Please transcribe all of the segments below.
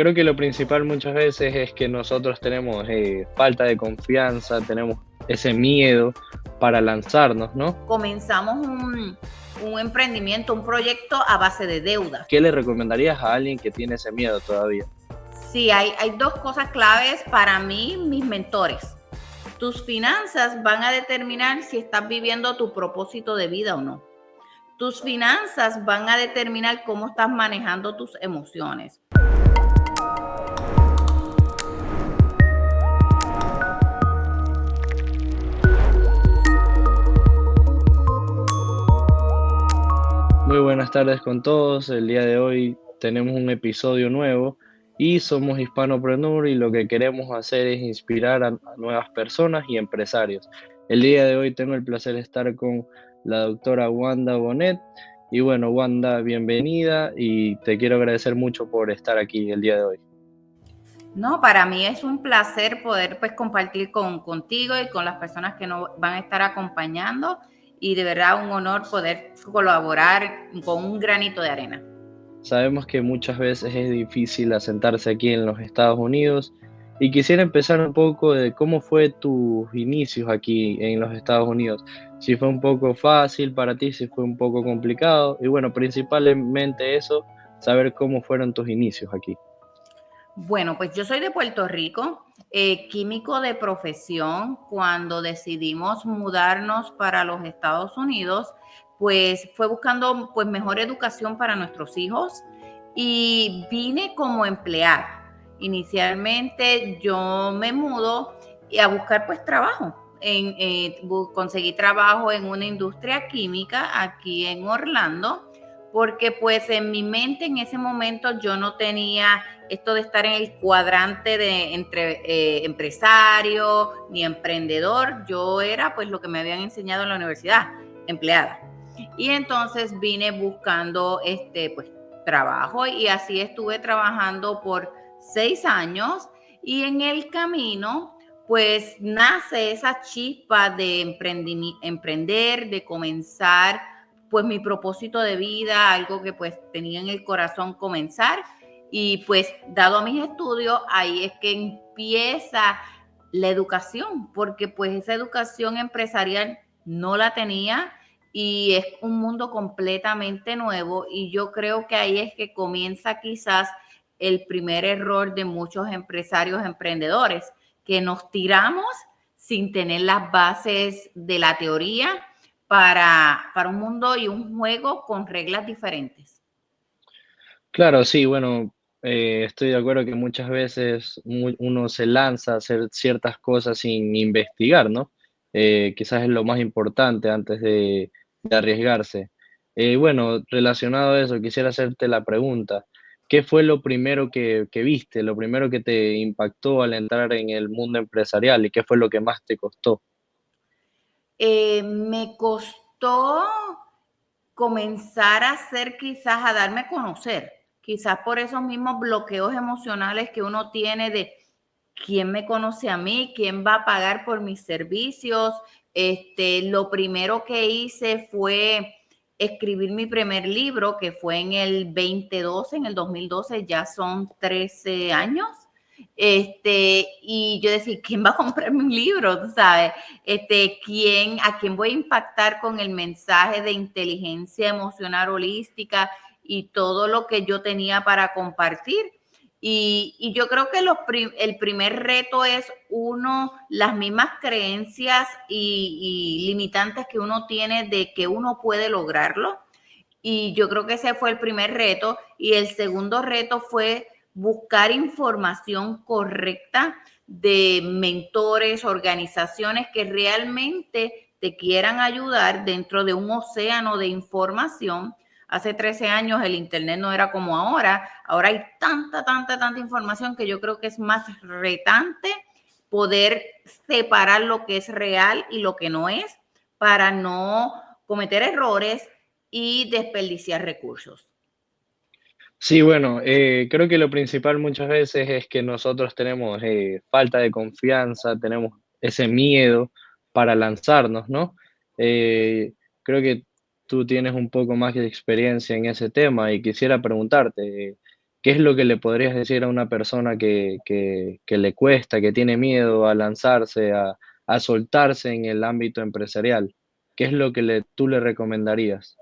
Creo que lo principal muchas veces es que nosotros tenemos falta de confianza, tenemos ese miedo para lanzarnos, ¿no? Comenzamos un emprendimiento, un proyecto a base de deudas. ¿Qué le recomendarías a alguien que tiene ese miedo todavía? Sí, hay dos cosas claves para mí, mis mentores. Tus finanzas van a determinar si estás viviendo tu propósito de vida o no. Tus finanzas van a determinar cómo estás manejando tus emociones. Muy buenas tardes con todos. El día de hoy tenemos un episodio nuevo y somos Hispanopreneur y lo que queremos hacer es inspirar a nuevas personas y empresarios. El día de hoy tengo el placer de estar con la doctora Wanda Bonet. Y bueno, Wanda, bienvenida y te quiero agradecer mucho por estar aquí el día de hoy. No, para mí es un placer poder compartir contigo y con las personas que nos van a estar acompañando, y de verdad un honor poder colaborar con un granito de arena. Sabemos que muchas veces es difícil asentarse aquí en los Estados Unidos y quisiera empezar un poco de cómo fue tus inicios aquí en los Estados Unidos. Si fue un poco fácil para ti, si fue un poco complicado y bueno, principalmente eso, saber cómo fueron tus inicios aquí. Bueno, pues yo soy de Puerto Rico, químico de profesión. Cuando decidimos mudarnos para los Estados Unidos, pues fue buscando pues mejor educación para nuestros hijos, y vine como empleada. Inicialmente yo me mudo y a buscar pues trabajo. Conseguí trabajo en una industria química aquí en Orlando, porque pues en mi mente en ese momento yo no tenía esto de estar en el cuadrante de entre empresario ni emprendedor. Yo era pues lo que me habían enseñado en la universidad, empleada. Y entonces vine buscando pues trabajo, y así estuve trabajando por 6 años, y en el camino pues nace esa chispa de emprender, de comenzar pues mi propósito de vida, algo que pues tenía en el corazón comenzar. Y pues dado mis estudios, ahí es que empieza la educación, porque pues esa educación empresarial no la tenía, y es un mundo completamente nuevo, y yo creo que ahí es que comienza quizás el primer error de muchos empresarios emprendedores, que nos tiramos sin tener las bases de la teoría para un mundo y un juego con reglas diferentes. Claro, sí, bueno, estoy de acuerdo que muchas veces uno se lanza a hacer ciertas cosas sin investigar, ¿no? Quizás es lo más importante antes de arriesgarse. Bueno, relacionado a eso, quisiera hacerte la pregunta, ¿qué fue lo primero que viste, lo primero que te impactó al entrar en el mundo empresarial y qué fue lo que más te costó? Me costó comenzar a hacer, quizás a darme a conocer, quizás por esos mismos bloqueos emocionales que uno tiene de quién me conoce a mí, quién va a pagar por mis servicios. Lo primero que hice fue escribir mi primer libro, que fue en el 2012, en el 2012, ya son 13 años. Y yo decía, ¿quién va a comprarme un libro? ¿Tú sabes? ¿A quién voy a impactar con el mensaje de inteligencia emocional holística y todo lo que yo tenía para compartir? Y yo creo que el primer reto es las mismas creencias y limitantes que uno tiene de que uno puede lograrlo. Y yo creo que ese fue el primer reto. Y el segundo reto fue buscar información correcta de mentores, organizaciones que realmente te quieran ayudar dentro de un océano de información. Hace 13 años el Internet no era como ahora. Ahora hay tanta información que yo creo que es más retante poder separar lo que es real y lo que no es, para no cometer errores y desperdiciar recursos. Sí, bueno, creo que lo principal muchas veces es que nosotros tenemos falta de confianza, tenemos ese miedo para lanzarnos, ¿no? Eh, Creo que tú tienes un poco más de experiencia en ese tema y quisiera preguntarte, ¿Qué es lo que le podrías decir a una persona que le cuesta, que tiene miedo a lanzarse, a soltarse en el ámbito empresarial? ¿Qué es lo que tú le recomendarías?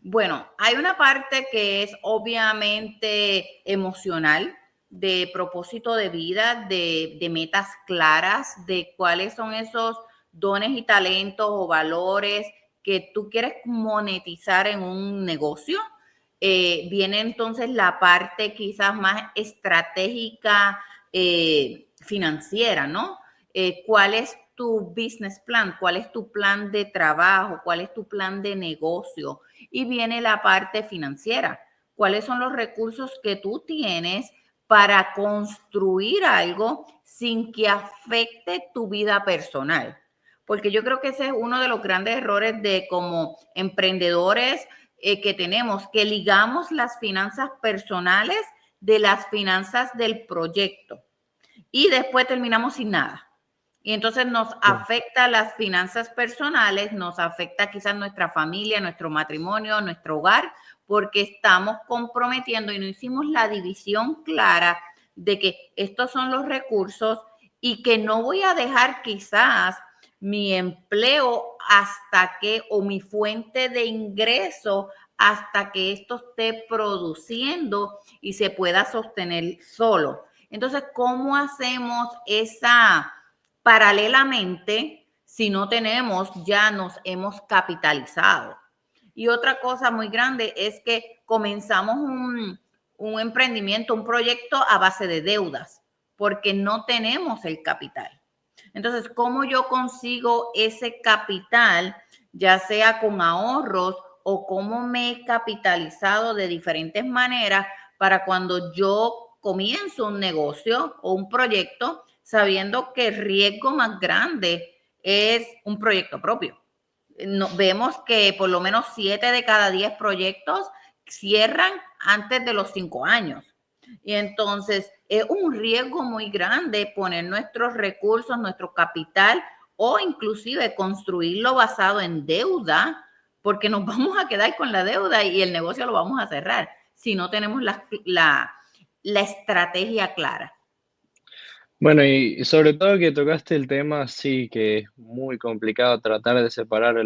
Bueno, hay una parte que es obviamente emocional, de propósito de vida, de metas claras, de cuáles son esos dones y talentos o valores que tú quieres monetizar en un negocio. Viene entonces la parte quizás más estratégica financiera, ¿no? ¿Cuál es tu business plan? ¿Cuál es tu plan de trabajo? ¿Cuál es tu plan de negocio? Y viene la parte financiera. ¿Cuáles son los recursos que tú tienes para construir algo sin que afecte tu vida personal? Porque yo creo que ese es uno de los grandes errores de como emprendedores que tenemos, que ligamos las finanzas personales de las finanzas del proyecto y después terminamos sin nada. Y entonces nos Claro, afecta las finanzas personales, nos afecta quizás nuestra familia, nuestro matrimonio, nuestro hogar, porque estamos comprometiendo y no hicimos la división clara de que estos son los recursos y que no voy a dejar quizás mi empleo hasta que, o mi fuente de ingreso hasta que esto esté produciendo y se pueda sostener solo. Entonces, ¿cómo hacemos esa paralelamente si no tenemos, ya nos hemos capitalizado? Y otra cosa muy grande es que comenzamos un emprendimiento, un proyecto a base de deudas, porque no tenemos el capital. Entonces, ¿cómo yo consigo ese capital, ya sea con ahorros o cómo me he capitalizado de diferentes maneras para cuando yo comienzo un negocio o un proyecto, sabiendo que el riesgo más grande es un proyecto propio? Vemos que por lo menos 7 de cada 10 proyectos cierran antes de los 5 años. Y entonces es un riesgo muy grande poner nuestros recursos, nuestro capital o inclusive construirlo basado en deuda, porque nos vamos a quedar con la deuda y el negocio lo vamos a cerrar si no tenemos la estrategia clara. bueno, y sobre todo que tocaste el tema, sí, que es muy complicado tratar de separar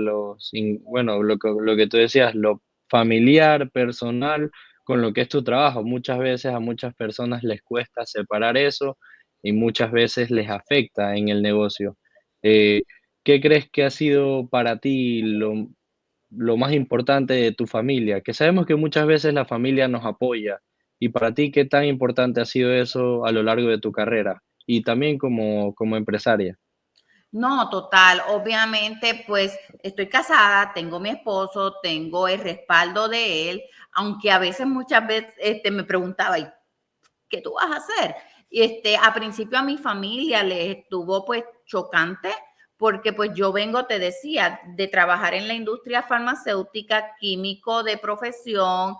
bueno, lo que tú decías, lo familiar, personal, con lo que es tu trabajo. Muchas veces a muchas personas les cuesta separar eso y muchas veces les afecta en el negocio. Eh, ¿Qué crees que ha sido para ti lo más importante de tu familia? Que sabemos que muchas veces la familia nos apoya. Y para ti, ¿qué tan importante ha sido eso a lo largo de tu carrera? Y también como empresaria. No, total. Obviamente, pues estoy casada, tengo mi esposo, tengo el respaldo de él, aunque a veces, muchas veces, me preguntaba, ¿y qué tú vas a hacer? Y a principio a mi familia les estuvo pues chocante, porque pues yo vengo, te decía, de trabajar en la industria farmacéutica, químico de profesión,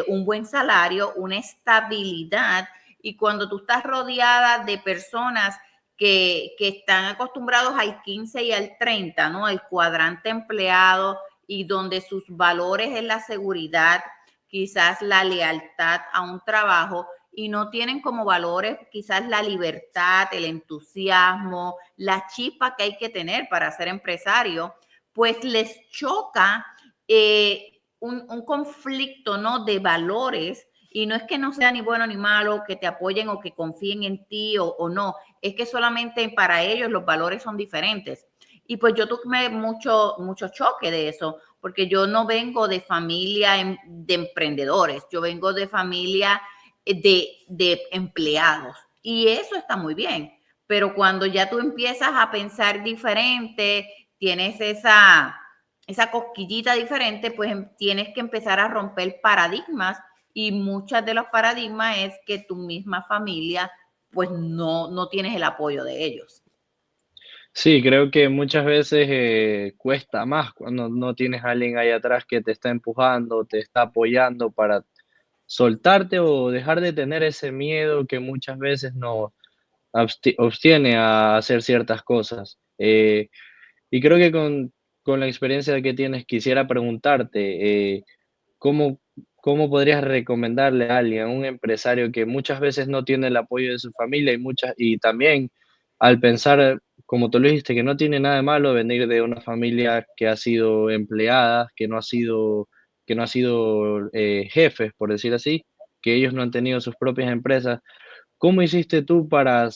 un buen salario, una estabilidad, y cuando tú estás rodeada de personas que están acostumbrados al 15 y al 30, ¿no? El cuadrante empleado, y donde sus valores es la seguridad, quizás la lealtad a un trabajo, y no tienen como valores quizás la libertad, el entusiasmo, la chispa que hay que tener para ser empresario, pues les choca un conflicto, ¿no? De valores. Y no es que no sea ni bueno ni malo, que te apoyen o que confíen en ti o no, es que solamente para ellos los valores son diferentes. Y pues yo tuve mucho choque de eso, porque yo no vengo de familia de emprendedores, yo vengo de familia de empleados. Y eso está muy bien, pero cuando ya tú empiezas a pensar diferente, tienes esa cosquillita diferente, pues tienes que empezar a romper paradigmas, y muchas de los paradigmas es que tu misma familia pues no tienes el apoyo de ellos. Sí, creo que muchas veces cuesta más cuando no tienes a alguien ahí atrás que te está empujando, te está apoyando para soltarte o dejar de tener ese miedo que muchas veces nos obstiene a hacer ciertas cosas. Y creo que con la experiencia que tienes, quisiera preguntarte, ¿cómo, ¿cómo podrías recomendarle a alguien, a un empresario que muchas veces no tiene el apoyo de su familia y también al pensar, como tú lo dijiste, que no tiene nada de malo venir de una familia que ha sido empleada, que no ha sido jefes, por decir así, que ellos no han tenido sus propias empresas? ¿Cómo hiciste tú para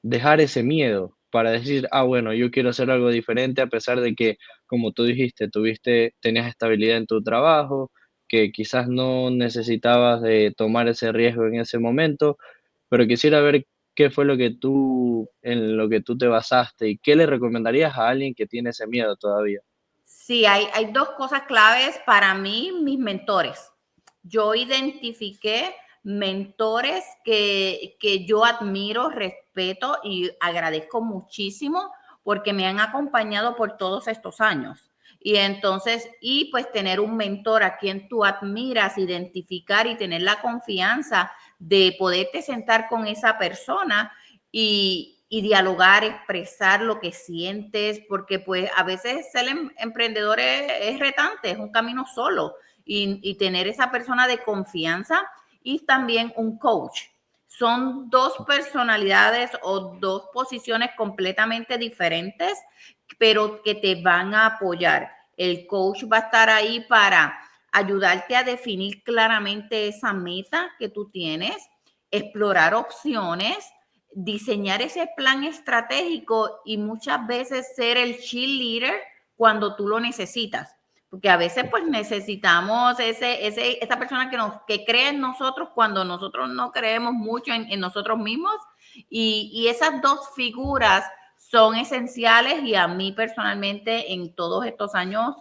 dejar ese miedo? Para decir, ah, bueno, yo quiero hacer algo diferente a pesar de que, como tú dijiste, tenías estabilidad en tu trabajo, que quizás no necesitabas de tomar ese riesgo en ese momento, pero quisiera ver qué fue en lo que tú te basaste y qué le recomendarías a alguien que tiene ese miedo todavía. Sí, hay dos cosas claves para mí, mis mentores. Yo identifiqué mentores que yo admiro, respeto y agradezco muchísimo porque me han acompañado por todos estos años. Y entonces, y pues tener un mentor a quien tú admiras, identificar y tener la confianza de poderte sentar con esa persona y dialogar, expresar lo que sientes, porque pues a veces ser emprendedor es retante, es un camino solo y tener esa persona de confianza y también un coach. Son dos personalidades o dos posiciones completamente diferentes, pero que te van a apoyar. El coach va a estar ahí para ayudarte a definir claramente esa meta que tú tienes, explorar opciones, diseñar ese plan estratégico y muchas veces ser el cheerleader cuando tú lo necesitas. Porque a veces pues necesitamos esa persona que cree en nosotros cuando nosotros no creemos mucho en nosotros mismos. Y esas dos figuras son esenciales y a mí personalmente en todos estos años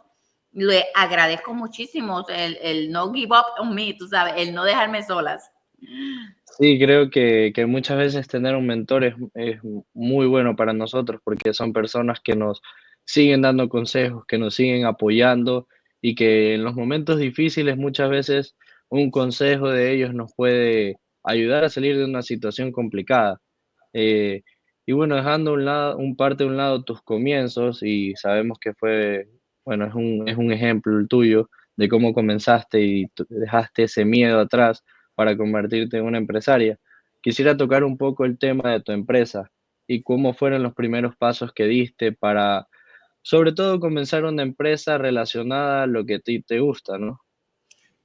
le agradezco muchísimo el no give up on me, tú sabes, el no dejarme solas. Sí, creo que muchas veces tener un mentor es muy bueno para nosotros porque son personas que nos siguen dando consejos, que nos siguen apoyando y que en los momentos difíciles muchas veces un consejo de ellos nos puede ayudar a salir de una situación complicada. Eh, y bueno, dejando a un lado tus comienzos y sabemos que bueno, es un ejemplo el tuyo de cómo comenzaste y dejaste ese miedo atrás para convertirte en una empresaria. Quisiera tocar un poco el tema de tu empresa y cómo fueron los primeros pasos que diste para, sobre todo, comenzar una empresa relacionada a lo que a ti te gusta, ¿no?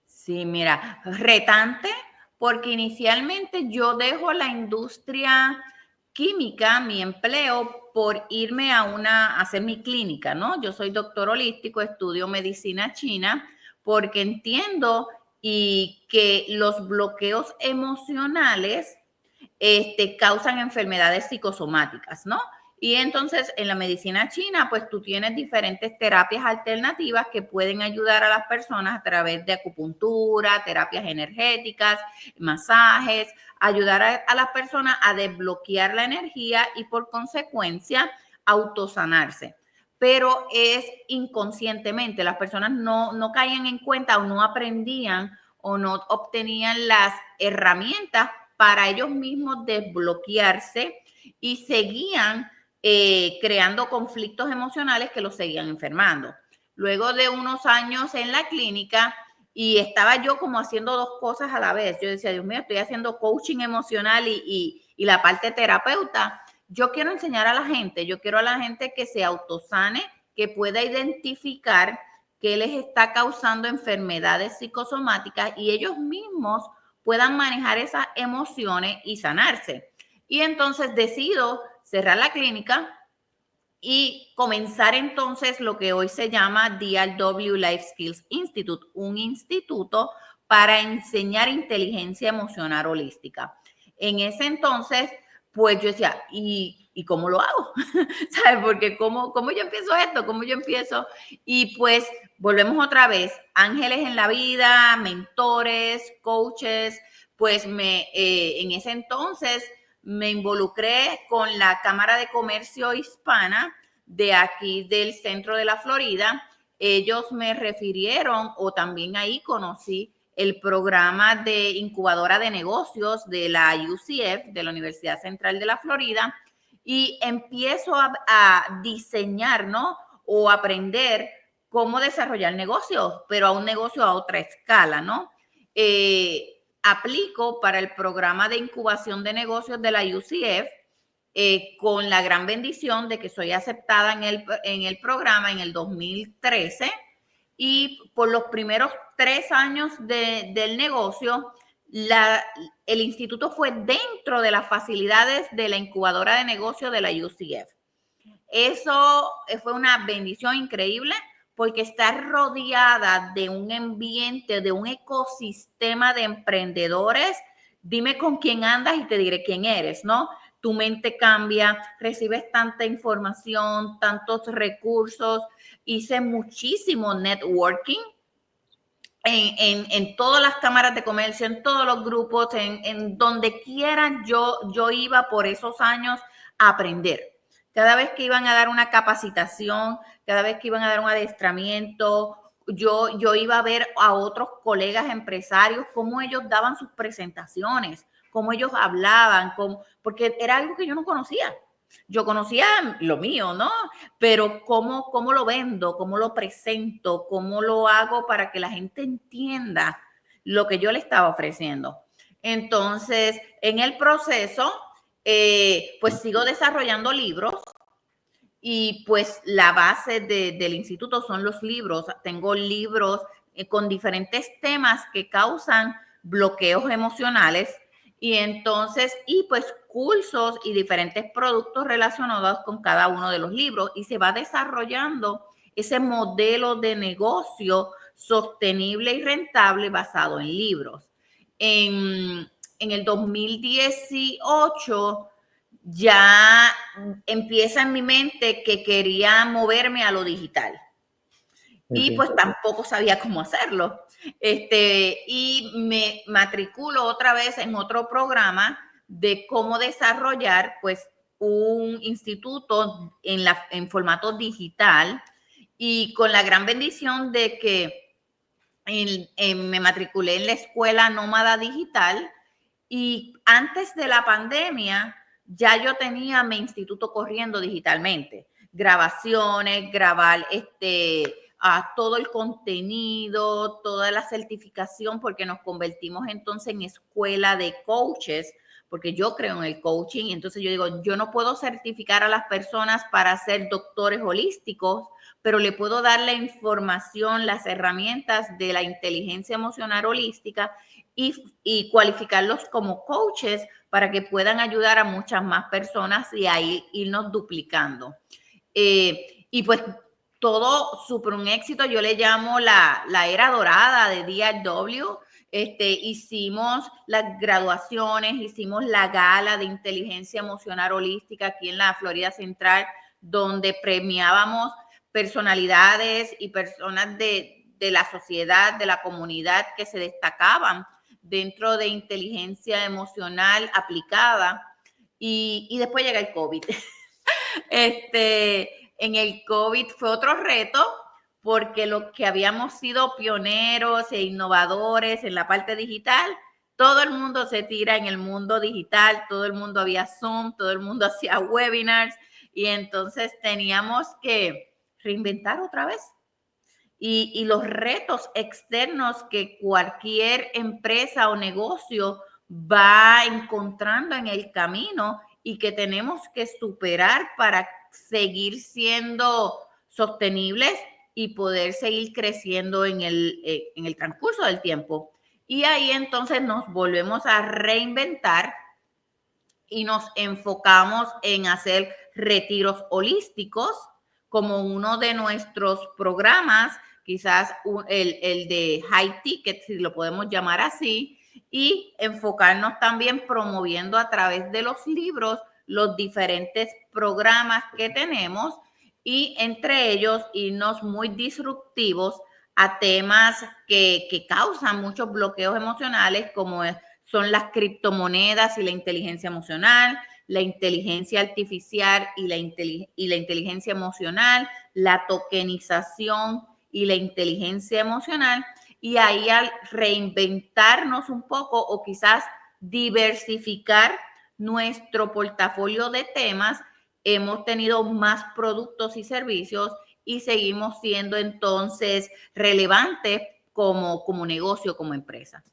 Sí, mira, retante, porque inicialmente yo dejo la industria química, mi empleo, por irme a hacer mi clínica, ¿no? Yo soy doctor holístico, estudio medicina china, porque entiendo y que los bloqueos emocionales causan enfermedades psicosomáticas, ¿no? Y entonces en la medicina china, pues tú tienes diferentes terapias alternativas que pueden ayudar a las personas a través de acupuntura, terapias energéticas, masajes, ayudar a las personas a desbloquear la energía y por consecuencia autosanarse. Pero es inconscientemente, las personas no caían en cuenta o no aprendían o no obtenían las herramientas para ellos mismos desbloquearse y seguían creando conflictos emocionales que los seguían enfermando. Luego de unos años en la clínica y estaba yo como haciendo dos cosas a la vez. Yo decía, Dios mío, estoy haciendo coaching emocional y la parte terapeuta. Yo quiero enseñar a la gente, yo quiero a la gente que se autosane, que pueda identificar qué les está causando enfermedades psicosomáticas y ellos mismos puedan manejar esas emociones y sanarse. Y entonces decido cerrar la clínica y comenzar entonces lo que hoy se llama DRW Life Skills Institute, un instituto para enseñar inteligencia emocional holística. En ese entonces, pues yo decía, ¿y cómo lo hago? ¿Sabes? Porque ¿cómo yo empiezo esto? ¿Cómo yo empiezo? Y pues volvemos otra vez, ángeles en la vida, mentores, coaches, pues en ese entonces me involucré con la Cámara de Comercio Hispana de aquí del centro de la Florida. Ellos me refirieron o también ahí conocí el programa de incubadora de negocios de la UCF, de la Universidad Central de la Florida, y empiezo a diseñar, ¿no? O aprender cómo desarrollar negocios, pero a un negocio a otra escala, ¿no? aplico para el programa de incubación de negocios de la UCF, con la gran bendición de que soy aceptada en el programa en el 2013, y por los primeros 3 años del negocio, el instituto fue dentro de las facilidades de la incubadora de negocios de la UCF. Eso fue una bendición increíble, porque estar rodeada de un ambiente, de un ecosistema de emprendedores, dime con quién andas y te diré quién eres, ¿no? Tu mente cambia, recibes tanta información, tantos recursos. Hice muchísimo networking en todas las cámaras de comercio, en todos los grupos, en donde quiera yo iba por esos años a aprender. Cada vez que iban a dar una capacitación, cada vez que iban a dar un adiestramiento, yo iba a ver a otros colegas empresarios, cómo ellos daban sus presentaciones, cómo ellos hablaban, porque era algo que yo no conocía. Yo conocía lo mío, ¿no? Pero cómo lo vendo, cómo lo presento, cómo lo hago para que la gente entienda lo que yo le estaba ofreciendo. Entonces, en el proceso, pues sigo desarrollando libros, y pues la base del instituto son los libros. Tengo libros con diferentes temas que causan bloqueos emocionales, y entonces, y pues cursos y diferentes productos relacionados con cada uno de los libros, y se va desarrollando ese modelo de negocio sostenible y rentable basado en libros. En el 2018 ya empieza en mi mente que quería moverme a lo digital. Y pues tampoco sabía cómo hacerlo. Y me matriculo otra vez en otro programa de cómo desarrollar pues un instituto en formato digital, y con la gran bendición de que me matriculé en la Escuela Nómada Digital, y antes de la pandemia ya yo tenía mi instituto corriendo digitalmente. Grabaciones, grabar todo el contenido, toda la certificación, porque nos convertimos entonces en escuela de coaches, porque yo creo en el coaching. Y entonces yo digo, yo no puedo certificar a las personas para ser doctores holísticos, pero le puedo dar la información, las herramientas de la inteligencia emocional holística, y cualificarlos como coaches para que puedan ayudar a muchas más personas y ahí irnos duplicando. Y pues todo súper un éxito. Yo le llamo la era dorada de DRW. Hicimos las graduaciones, hicimos la gala de inteligencia emocional holística aquí en la Florida Central, donde premiábamos personalidades y personas de la sociedad, de la comunidad, que se destacaban dentro de inteligencia emocional aplicada. Y después llega el COVID. En el COVID fue otro reto, porque los que habíamos sido pioneros e innovadores en la parte digital, todo el mundo se tira en el mundo digital, todo el mundo había Zoom, todo el mundo hacía webinars, y entonces teníamos que reinventar otra vez. Y los retos externos que cualquier empresa o negocio va encontrando en el camino, y que tenemos que superar para seguir siendo sostenibles y poder seguir creciendo en el transcurso del tiempo. Y ahí entonces nos volvemos a reinventar y nos enfocamos en hacer retiros holísticos como uno de nuestros programas, quizás el de high ticket, si lo podemos llamar así, y enfocarnos también promoviendo a través de los libros los diferentes programas que tenemos, y entre ellos irnos muy disruptivos a temas que causan muchos bloqueos emocionales, como son las criptomonedas y la inteligencia emocional, la inteligencia artificial y la inteligencia emocional, la tokenización y la inteligencia emocional. Y ahí, al reinventarnos un poco, o quizás diversificar nuestro portafolio de temas, hemos tenido más productos y servicios, y seguimos siendo entonces relevantes como negocio, como empresa.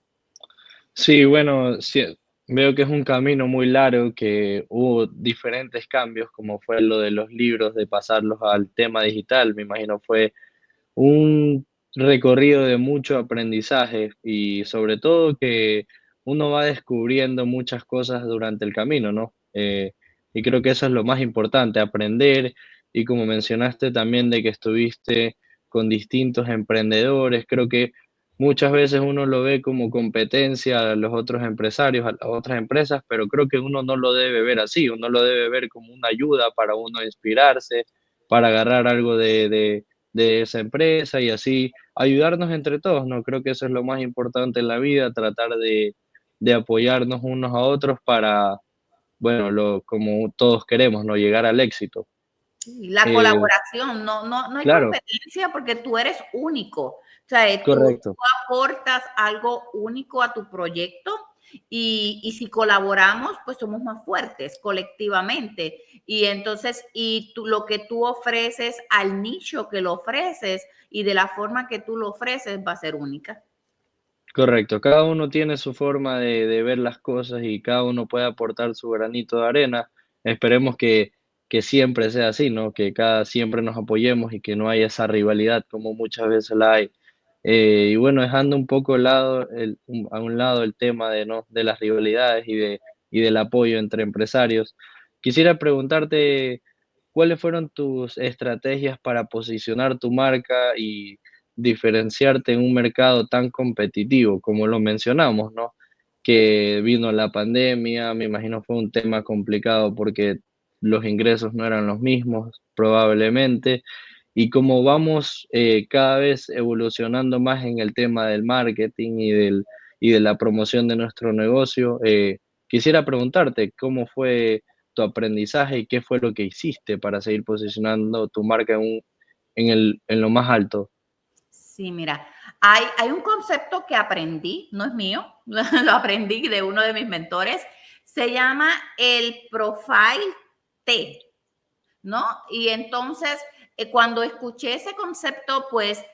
Sí, bueno, sí, veo que es un camino muy largo, que hubo diferentes cambios, como fue lo de los libros, de pasarlos al tema digital. Me imagino fue un recorrido de mucho aprendizaje y sobre todo que uno va descubriendo muchas cosas durante el camino, ¿no? Y creo que eso es lo más importante, aprender y como mencionaste también de que estuviste con distintos emprendedores, creo que muchas veces uno lo ve como competencia a los otros empresarios, a las otras empresas, pero creo que uno no lo debe ver así, uno lo debe ver como una ayuda para uno inspirarse, para agarrar algo de esa empresa y así ayudarnos entre todos, ¿no? Creo que eso es lo más importante en la vida, tratar de apoyarnos unos a otros para, bueno, como todos queremos, ¿no? Llegar al éxito. Y la Eh, colaboración, no hay claro, competencia porque tú eres único. O sea, tú correcto, aportas algo único a tu proyecto y si colaboramos, pues somos más fuertes colectivamente. Y entonces, lo que tú ofreces al nicho que lo ofreces y de la forma que tú lo ofreces va a ser única. correcto. Cada uno tiene su forma de ver las cosas y cada uno puede aportar su granito de arena. Esperemos que siempre sea así, ¿no? Que siempre nos apoyemos y que no haya esa rivalidad como muchas veces la hay. Y bueno, dejando un poco a un lado el tema ¿no? de las rivalidades y del apoyo entre empresarios, quisiera preguntarte cuáles fueron tus estrategias para posicionar tu marca y diferenciarte en un mercado tan competitivo como lo mencionamos, ¿no? Que vino la pandemia, me imagino fue un tema complicado porque los ingresos no eran los mismos, probablemente, y como vamos cada vez evolucionando más en el tema del marketing y de la promoción de nuestro negocio, quisiera preguntarte cómo fue tu aprendizaje y qué fue lo que hiciste para seguir posicionando tu marca en lo más alto. Sí, mira, hay un concepto que aprendí, no es mío, lo aprendí de uno de mis mentores, se llama el Profile T, ¿no? Y entonces, cuando escuché ese concepto, pues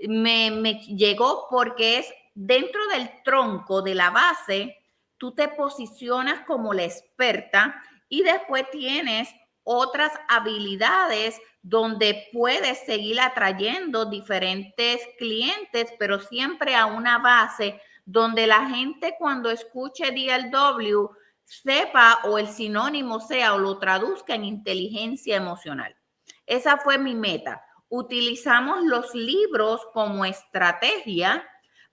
me llegó porque es dentro del tronco de la base, tú te posicionas como la experta y después tienes otras habilidades donde puedes seguir atrayendo diferentes clientes, pero siempre a una base donde la gente cuando escuche DLW sepa o el sinónimo sea o lo traduzca en inteligencia emocional. Esa fue mi meta. Utilizamos los libros como estrategia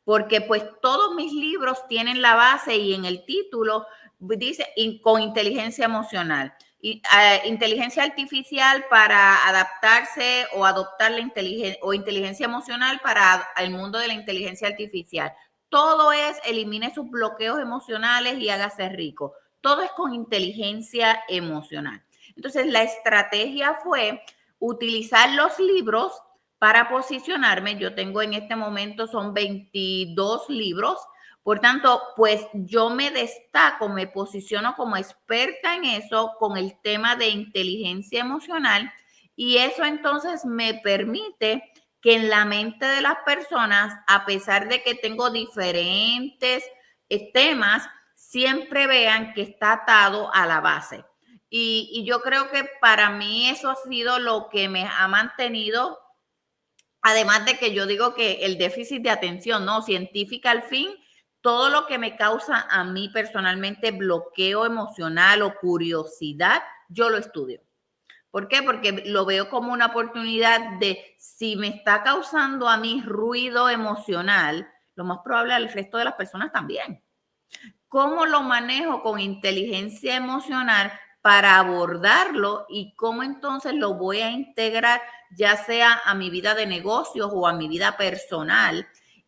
porque pues todos mis libros tienen la base y en el título dice con inteligencia emocional. Inteligencia artificial para adaptarse o adoptar la inteligencia emocional para el mundo de la inteligencia artificial. Todo es elimine sus bloqueos emocionales y hágase rico. Todo es con inteligencia emocional. Entonces, la estrategia fue utilizar los libros para posicionarme. Yo tengo en este momento, son 22 libros. Por tanto, pues yo me destaco, me posiciono como experta en eso con el tema de inteligencia emocional y eso entonces me permite que en la mente de las personas, a pesar de que tengo diferentes temas, siempre vean que está atado a la base. Y yo creo que para mí eso ha sido lo que me ha mantenido, además de que yo digo que el déficit de atención, ¿no? Científica al fin, todo lo que me causa a mí personalmente bloqueo emocional o curiosidad, yo lo estudio. ¿Por qué? Porque lo veo como una oportunidad de si me está causando a mí ruido emocional, lo más probable al resto de las personas también. ¿Cómo lo manejo con inteligencia emocional para abordarlo y cómo entonces lo voy a integrar ya sea a mi vida de negocios o a mi vida personal?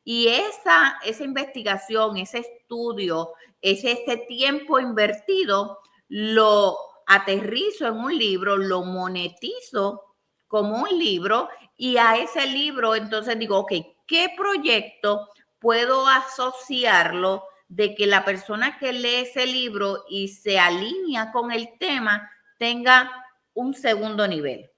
Y esa investigación, ese estudio, ese tiempo invertido, lo aterrizo en un libro, lo monetizo como un libro y a ese libro entonces digo, ok, ¿qué proyecto puedo asociarlo de que la persona que lee ese libro y se alinea con el tema tenga un segundo nivel?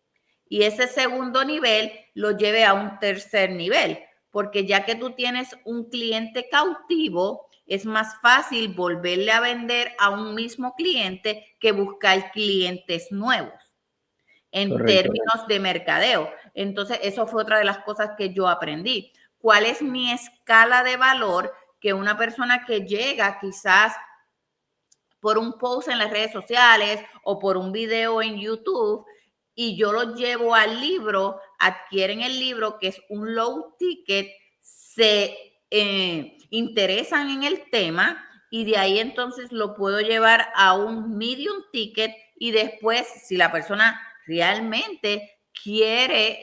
Y ese segundo nivel lo lleve a un tercer nivel, porque ya que tú tienes un cliente cautivo, es más fácil volverle a vender a un mismo cliente que buscar clientes nuevos en Correcto. términos de mercadeo. Entonces, eso fue otra de las cosas que yo aprendí. ¿Cuál es mi escala de valor que una persona que llega quizás por un post en las redes sociales o por un video en YouTube y yo lo llevo al libro, adquieren el libro que es un low ticket, se interesan en el tema y de ahí entonces lo puedo llevar a un medium ticket y después si la persona realmente quiere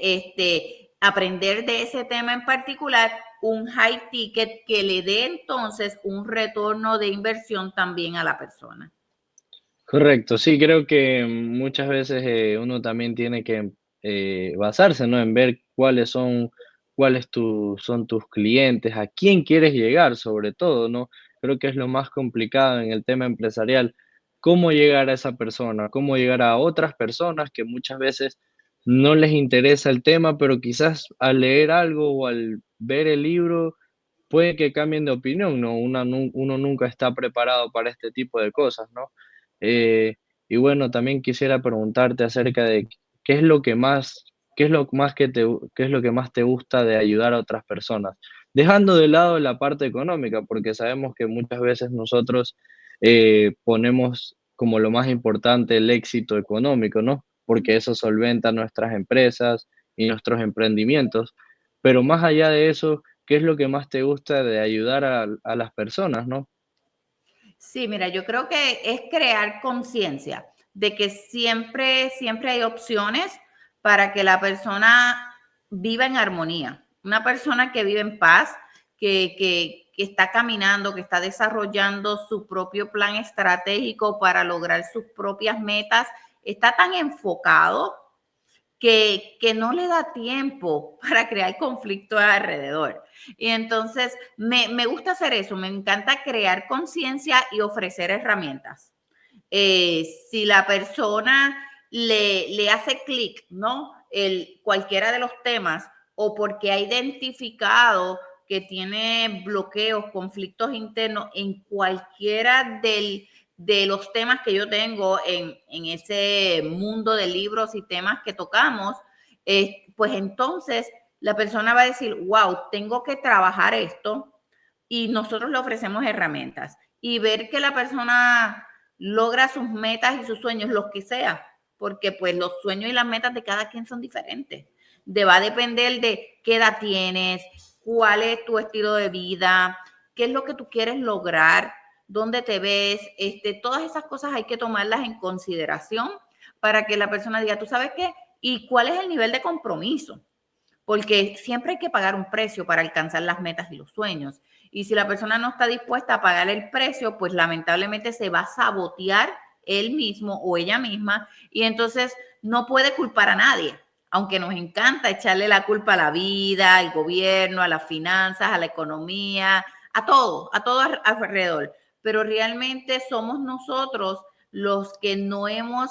aprender de ese tema en particular, un high ticket que le dé entonces un retorno de inversión también a la persona. Correcto, sí, creo que muchas veces uno también tiene que basarse, ¿no? En ver son tus clientes, a quién quieres llegar, sobre todo, ¿no? Creo que es lo más complicado en el tema empresarial, cómo llegar a esa persona, cómo llegar a otras personas que muchas veces no les interesa el tema, pero quizás al leer algo o al ver el libro puede que cambien de opinión, ¿no? Uno nunca está preparado para este tipo de cosas, ¿no? Eh, y bueno, también quisiera preguntarte acerca de qué es lo que más, qué es lo más que te, qué es lo que más te gusta de ayudar a otras personas, dejando de lado la parte económica, porque sabemos que muchas veces nosotros ponemos como lo más importante el éxito económico, ¿no? Porque eso solventa nuestras empresas y nuestros emprendimientos. Pero más allá de eso, ¿qué es lo que más te gusta de ayudar a las personas, no? Sí, mira, yo creo que es crear conciencia de que siempre hay opciones para que la persona viva en armonía. Una persona que vive en paz, que está caminando, que está desarrollando su propio plan estratégico para lograr sus propias metas, está tan enfocado que no le da tiempo para crear conflicto alrededor. Y entonces me gusta hacer eso, me encanta crear conciencia y ofrecer herramientas. Si la persona le hace clic, ¿no? Cualquiera de los temas o porque ha identificado que tiene bloqueos, conflictos internos en cualquiera de los temas que yo tengo en ese mundo de libros y temas que tocamos, pues entonces la persona va a decir, wow, tengo que trabajar esto y nosotros le ofrecemos herramientas y ver que la persona logra sus metas y sus sueños, los que sea, porque pues los sueños y las metas de cada quien son diferentes. Va a depender de qué edad tienes, cuál es tu estilo de vida, qué es lo que tú quieres lograr, dónde te ves, todas esas cosas hay que tomarlas en consideración para que la persona diga, ¿tú sabes qué? ¿Y cuál es el nivel de compromiso? Porque siempre hay que pagar un precio para alcanzar las metas y los sueños. Y si la persona no está dispuesta a pagar el precio, pues lamentablemente se va a sabotear él mismo o ella misma y entonces no puede culpar a nadie. Aunque nos encanta echarle la culpa a la vida, al gobierno, a las finanzas, a la economía, a todo alrededor. Pero realmente somos nosotros los que no hemos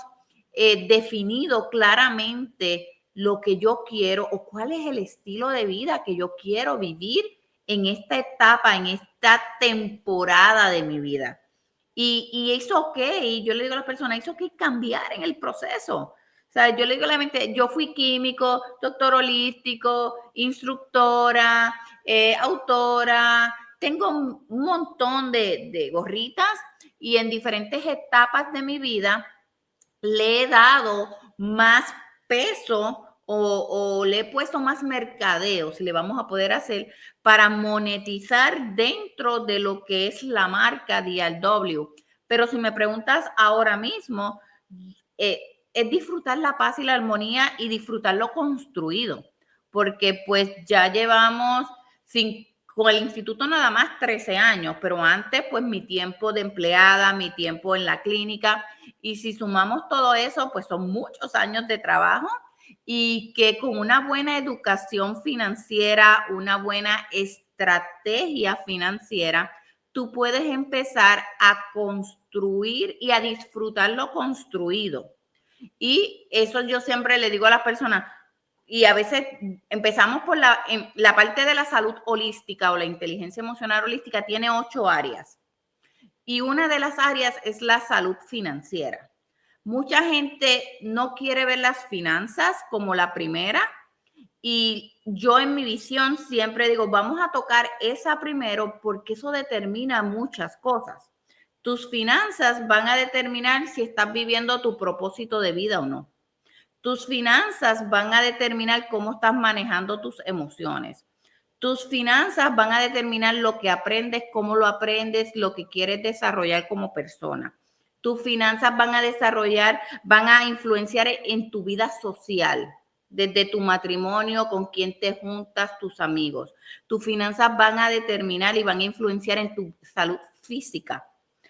definido claramente lo que yo quiero o cuál es el estilo de vida que yo quiero vivir en esta etapa, en esta temporada de mi vida. Y es ok, yo le digo a las personas, es ok cambiar en el proceso. O sea, yo le digo a la mente, yo fui químico, doctor holístico, instructora, autora, tengo un montón de gorritas y en diferentes etapas de mi vida le he dado más peso o le he puesto más mercadeo, si le vamos a poder hacer, para monetizar dentro de lo que es la marca DRW. Pero si me preguntas ahora mismo, es disfrutar la paz y la armonía y disfrutar lo construido, porque pues ya llevamos con el instituto nada más 13 años, pero antes pues mi tiempo de empleada, mi tiempo en la clínica, y si sumamos todo eso, pues son muchos años de trabajo y que con una buena educación financiera, una buena estrategia financiera, tú puedes empezar a construir y a disfrutar lo construido. Y eso yo siempre le digo a las personas, y a veces empezamos por la parte de la salud holística o la inteligencia emocional holística tiene 8 áreas. Y una de las áreas es la salud financiera. Mucha gente no quiere ver las finanzas como la primera, y yo en mi visión siempre digo, vamos a tocar esa primero porque eso determina muchas cosas. Tus finanzas van a determinar si estás viviendo tu propósito de vida o no. Tus finanzas van a determinar cómo estás manejando tus emociones. Tus finanzas van a determinar lo que aprendes, cómo lo aprendes, lo que quieres desarrollar como persona. Tus finanzas van a influenciar en tu vida social, desde tu matrimonio, con quién te juntas, tus amigos. Tus finanzas van a determinar y van a influenciar en tu salud física.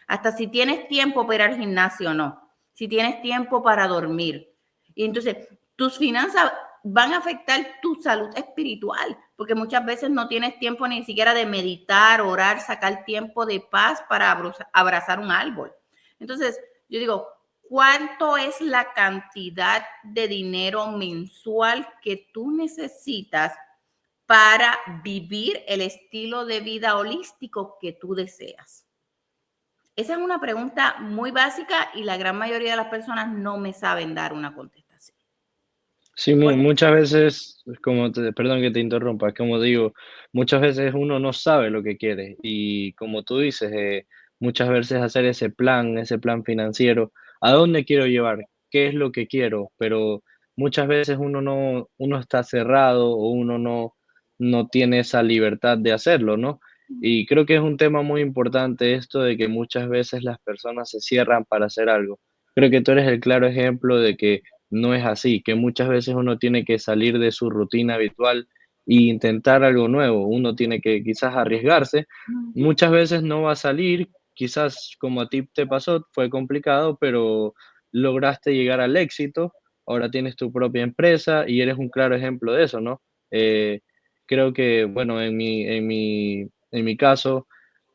Hasta si tienes tiempo para ir al gimnasio o no. Si tienes tiempo para dormir. Y entonces, tus finanzas van a afectar tu salud espiritual, porque muchas veces no tienes tiempo ni siquiera de meditar, orar, sacar tiempo de paz para abrazar un árbol. Entonces, yo digo, ¿cuánto es la cantidad de dinero mensual que tú necesitas para vivir el estilo de vida holístico que tú deseas? Esa es una pregunta muy básica y la gran mayoría de las personas no me saben dar una contestación. Sí, muchas veces, perdón que te interrumpa, es como digo, muchas veces uno no sabe lo que quiere y como tú dices, muchas veces hacer ese plan financiero, ¿a dónde quiero llevar? ¿Qué es lo que quiero? Pero muchas veces uno está cerrado o uno no tiene esa libertad de hacerlo, ¿no? Y creo que es un tema muy importante esto de que muchas veces las personas se cierran para hacer algo. Creo que tú eres el claro ejemplo de que no es así, que muchas veces uno tiene que salir de su rutina habitual e intentar algo nuevo. Uno tiene que quizás arriesgarse. Ujú. Muchas veces no va a salir, quizás como a ti te pasó, fue complicado, pero lograste llegar al éxito. Ahora tienes tu propia empresa y eres un claro ejemplo de eso, ¿no? Eh, Creo que, bueno, en mi caso,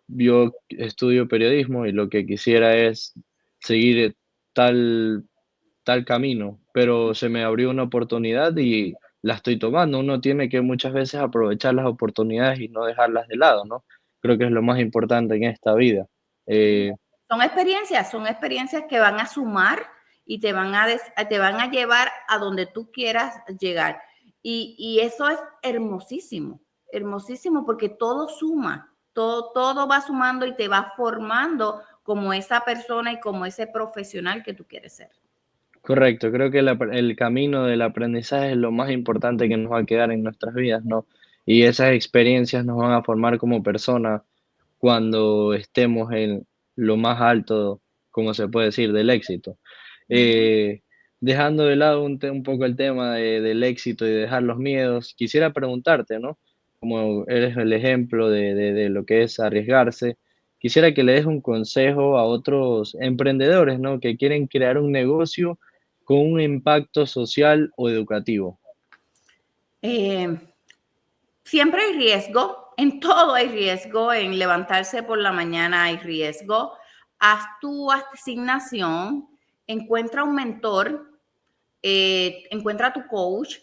yo estudio periodismo y lo que quisiera es seguir tal tal camino, pero se me abrió una oportunidad y la estoy tomando. Uno tiene que muchas veces aprovechar las oportunidades y no dejarlas de lado, ¿no? Creo que es lo más importante en esta vida. Eh, Son experiencias que van a sumar y te van a llevar a donde tú quieras llegar. Y eso es hermosísimo, hermosísimo porque todo suma, todo va sumando y te va formando como esa persona y como ese profesional que tú quieres ser. Correcto, creo que el camino del aprendizaje es lo más importante que nos va a quedar en nuestras vidas, ¿no? Y esas experiencias nos van a formar como personas cuando estemos en lo más alto, como se puede decir, del éxito. Ujú. Eh, Dejando de lado un poco el tema del éxito y dejar los miedos, quisiera preguntarte, ¿no? Como eres el ejemplo de lo que es arriesgarse, quisiera que le des un consejo a otros emprendedores, ¿no? Que quieren crear un negocio con un impacto social o educativo. Eh, Siempre hay riesgo, en todo hay riesgo, en levantarse por la mañana hay riesgo. Haz tu asignación, encuentra un mentor, encuentra tu coach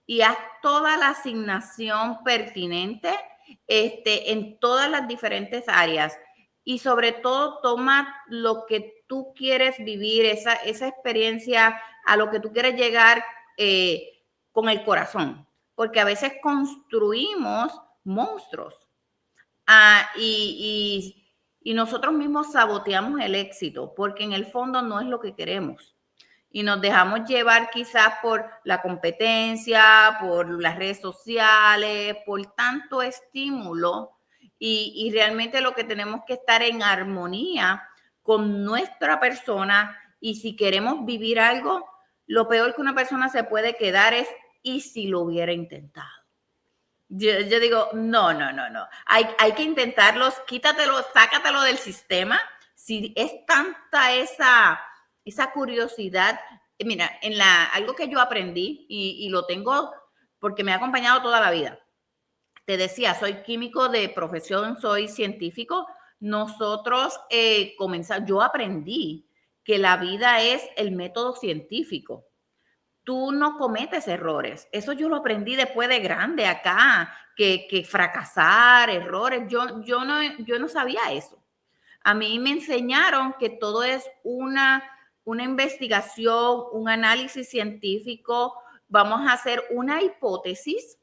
y haz toda la asignación pertinente en todas las diferentes áreas. Y sobre todo, toma lo que tú quieres vivir, esa experiencia a lo que tú quieres llegar con el corazón. Porque a veces construimos monstruos y nosotros mismos saboteamos el éxito porque en el fondo no es lo que queremos y nos dejamos llevar quizás por la competencia, por las redes sociales, por tanto estímulo y realmente lo que tenemos que estar en armonía con nuestra persona y si queremos vivir algo, lo peor que una persona se puede quedar es y si lo hubiera intentado. Yo digo, no, no, no, no. Hay que intentarlos, quítatelo, sácatelo del sistema. Si es tanta esa curiosidad, mira, algo que yo aprendí y lo tengo porque me ha acompañado toda la vida. Te decía, soy químico de profesión, soy científico. Nosotros yo aprendí que la vida es el método científico tú no cometes errores. Eso yo lo aprendí después de grande acá, que fracasar, errores, yo no sabía eso. A mí me enseñaron que todo es una investigación, un análisis científico. Vamos a hacer una hipótesis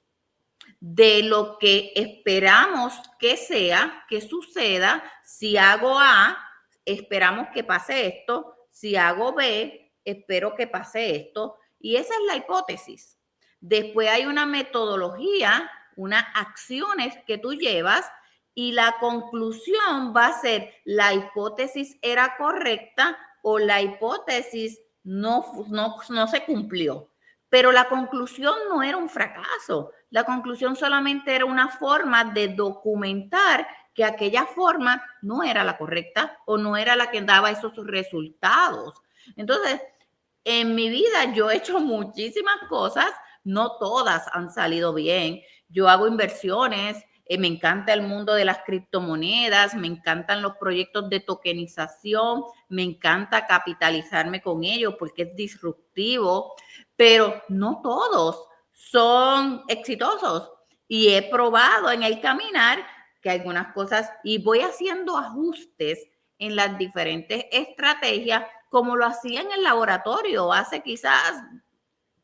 de lo que esperamos que sea, que suceda. Si hago A, esperamos que pase esto. Si hago B, espero que pase esto. Y esa es la hipótesis. Después hay una metodología, unas acciones que tú llevas y la conclusión va a ser la hipótesis era correcta o la hipótesis no se cumplió. Pero la conclusión no era un fracaso. La conclusión solamente era una forma de documentar que aquella forma no era la correcta o no era la que daba esos resultados. Entonces, en mi vida yo he hecho muchísimas cosas, no todas han salido bien. Yo hago inversiones, me encanta el mundo de las criptomonedas, me encantan los proyectos de tokenización, me encanta capitalizarme con ellos porque es disruptivo, pero no todos son exitosos. Y he probado en el caminar que algunas cosas, y voy haciendo ajustes en las diferentes estrategias, como lo hacía en el laboratorio hace quizás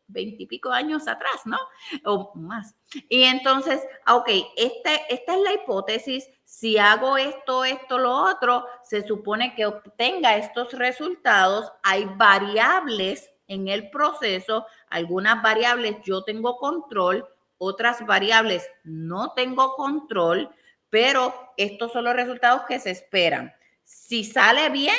20 y pico años atrás, ¿no? O más. Y entonces, ok, esta es la hipótesis. Si hago esto, lo otro, se supone que obtenga estos resultados. Hay variables en el proceso. Algunas variables yo tengo control, otras variables no tengo control, pero estos son los resultados que se esperan. Si sale bien,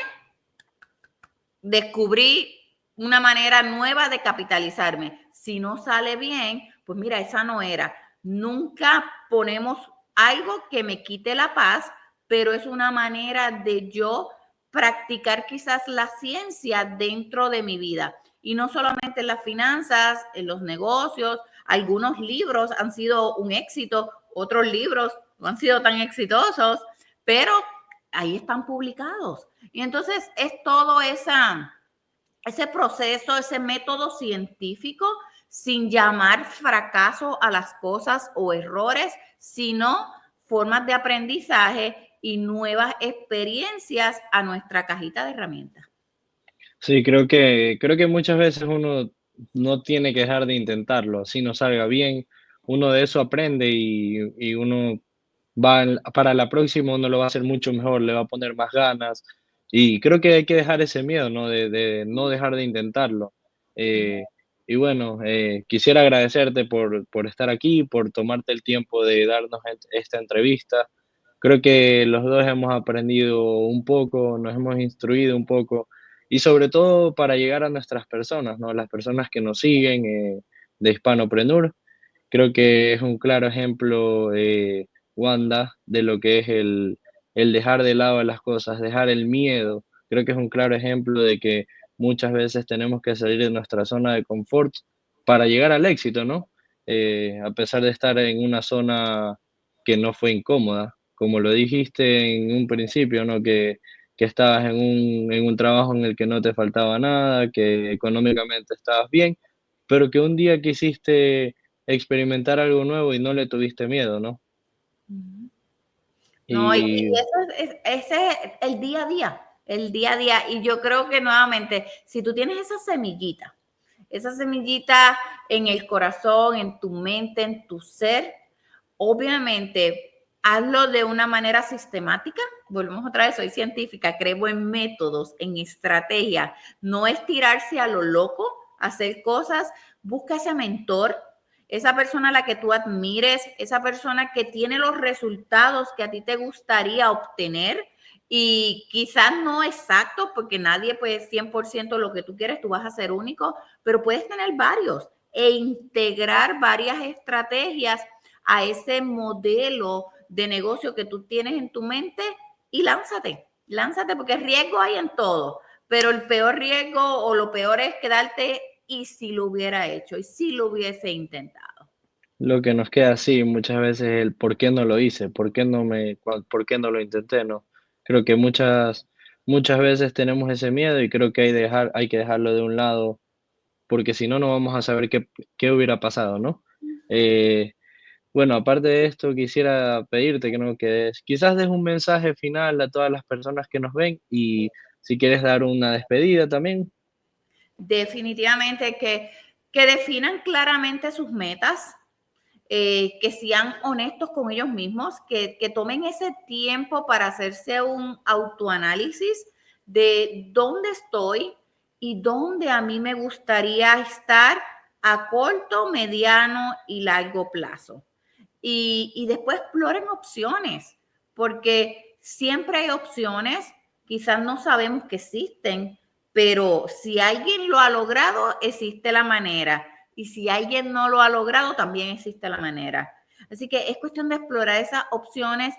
descubrí una manera nueva de capitalizarme. Si no sale bien, pues mira, esa no era. Nunca ponemos algo que me quite la paz, pero es una manera de yo practicar quizás la ciencia dentro de mi vida. Y no solamente en las finanzas, en los negocios. Algunos libros han sido un éxito, otros libros no han sido tan exitosos, pero ahí están publicados. Y entonces es todo ese proceso, ese método científico, sin llamar fracaso a las cosas o errores, sino formas de aprendizaje y nuevas experiencias a nuestra cajita de herramientas. Sí, creo que muchas veces uno no tiene que dejar de intentarlo, así no salga bien, uno de eso aprende y uno para la próxima uno lo va a hacer mucho mejor, le va a poner más ganas y creo que hay que dejar ese miedo, ¿no? De no dejar de intentarlo. Eh, y bueno, quisiera agradecerte por estar aquí, por tomarte el tiempo de darnos esta entrevista. Creo que los dos hemos aprendido un poco, nos hemos instruido un poco y sobre todo para llegar a nuestras personas, ¿no? Las personas que nos siguen de Hispanopreneur. Creo que es un claro ejemplo, Wanda, de lo que es el dejar de lado las cosas, dejar el miedo. Creo que es un claro ejemplo de que muchas veces tenemos que salir de nuestra zona de confort para llegar al éxito, ¿no? A pesar de estar en una zona que no fue incómoda, como lo dijiste en un principio, ¿no? Que estabas en un trabajo en el que no te faltaba nada, que económicamente estabas bien, pero que un día quisiste experimentar algo nuevo y no le tuviste miedo, ¿no? No, y Y ese es el día a día. Y yo creo que nuevamente, si tú tienes esa semillita en el corazón, en tu mente, en tu ser, obviamente hazlo de una manera sistemática. Volvemos otra vez, soy científica, creo en métodos, en estrategia. No es tirarse a lo loco, hacer cosas. Busca ese mentor, esa persona a la que tú admires, esa persona que tiene los resultados que a ti te gustaría obtener y quizás no exacto, porque nadie pues 100% lo que tú quieres, tú vas a ser único, pero puedes tener varios e integrar varias estrategias a ese modelo de negocio que tú tienes en tu mente y lánzate porque riesgo hay en todo, pero el peor riesgo o lo peor es quedarte y si lo hubiera hecho y si lo hubiese intentado. lo que nos queda así muchas veces es el por qué no lo hice, por qué no lo intenté, ¿no? Creo que muchas veces tenemos ese miedo y creo que hay que dejarlo de un lado porque si no, no vamos a saber qué hubiera pasado, ¿no? Eh, bueno, aparte de esto, quisiera pedirte que no quedes, quizás des un mensaje final a todas las personas que nos ven y si quieres dar una despedida también. Definitivamente que definan claramente sus metas, que sean honestos con ellos mismos, que tomen ese tiempo para hacerse un autoanálisis de dónde estoy y dónde a mí me gustaría estar a corto, mediano y largo plazo. Y después exploren opciones, porque siempre hay opciones, quizás no sabemos que existen, pero si alguien lo ha logrado, existe la manera. Y si alguien no lo ha logrado, también existe la manera. Así que es cuestión de explorar esas opciones,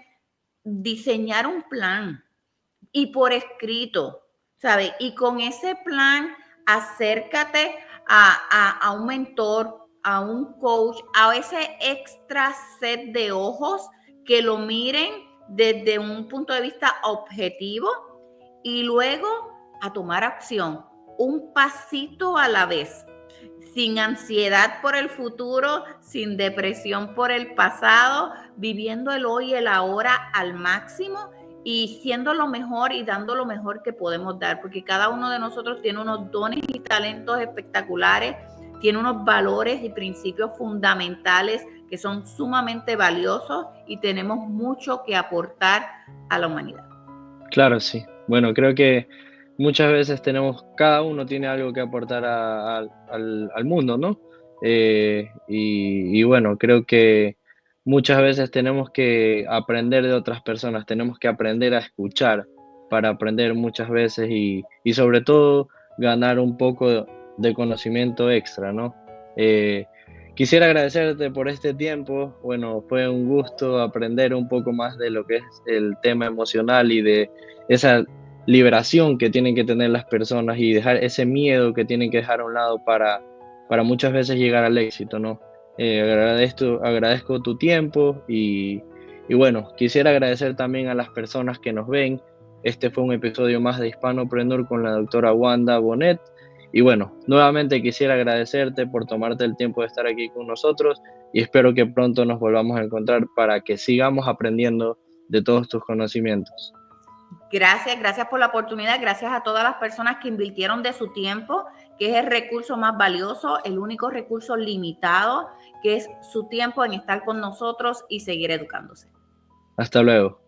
diseñar un plan y por escrito, ¿sabes? Y con ese plan, acércate a un mentor, a un coach, a ese extra set de ojos que lo miren desde un punto de vista objetivo y luego a tomar acción, un pasito a la vez, sin ansiedad por el futuro, sin depresión por el pasado, viviendo el hoy y el ahora al máximo y siendo lo mejor y dando lo mejor que podemos dar, porque cada uno de nosotros tiene unos dones y talentos espectaculares, tiene unos valores y principios fundamentales que son sumamente valiosos y tenemos mucho que aportar a la humanidad. Claro, sí. Bueno, creo que muchas veces cada uno tiene algo que aportar al mundo, ¿no? Y bueno, creo que muchas veces tenemos que aprender de otras personas, tenemos que aprender a escuchar para aprender muchas veces y sobre todo ganar un poco de conocimiento extra, ¿no? Eh, Quisiera agradecerte por este tiempo. Bueno, fue un gusto aprender un poco más de lo que es el tema emocional y de esa liberación que tienen que tener las personas y dejar ese miedo que tienen que dejar a un lado para muchas veces llegar al éxito, ¿no? Agradezco tu tiempo y bueno, quisiera agradecer también a las personas que nos ven. Este fue un episodio más de Hispanopreneur con la doctora Wanda Bonet. Y bueno, nuevamente quisiera agradecerte por tomarte el tiempo de estar aquí con nosotros y espero que pronto nos volvamos a encontrar para que sigamos aprendiendo de todos tus conocimientos. Gracias, gracias por la oportunidad, gracias a todas las personas que invirtieron de su tiempo, que es el recurso más valioso, el único recurso limitado, que es su tiempo en estar con nosotros y seguir educándose. Hasta luego.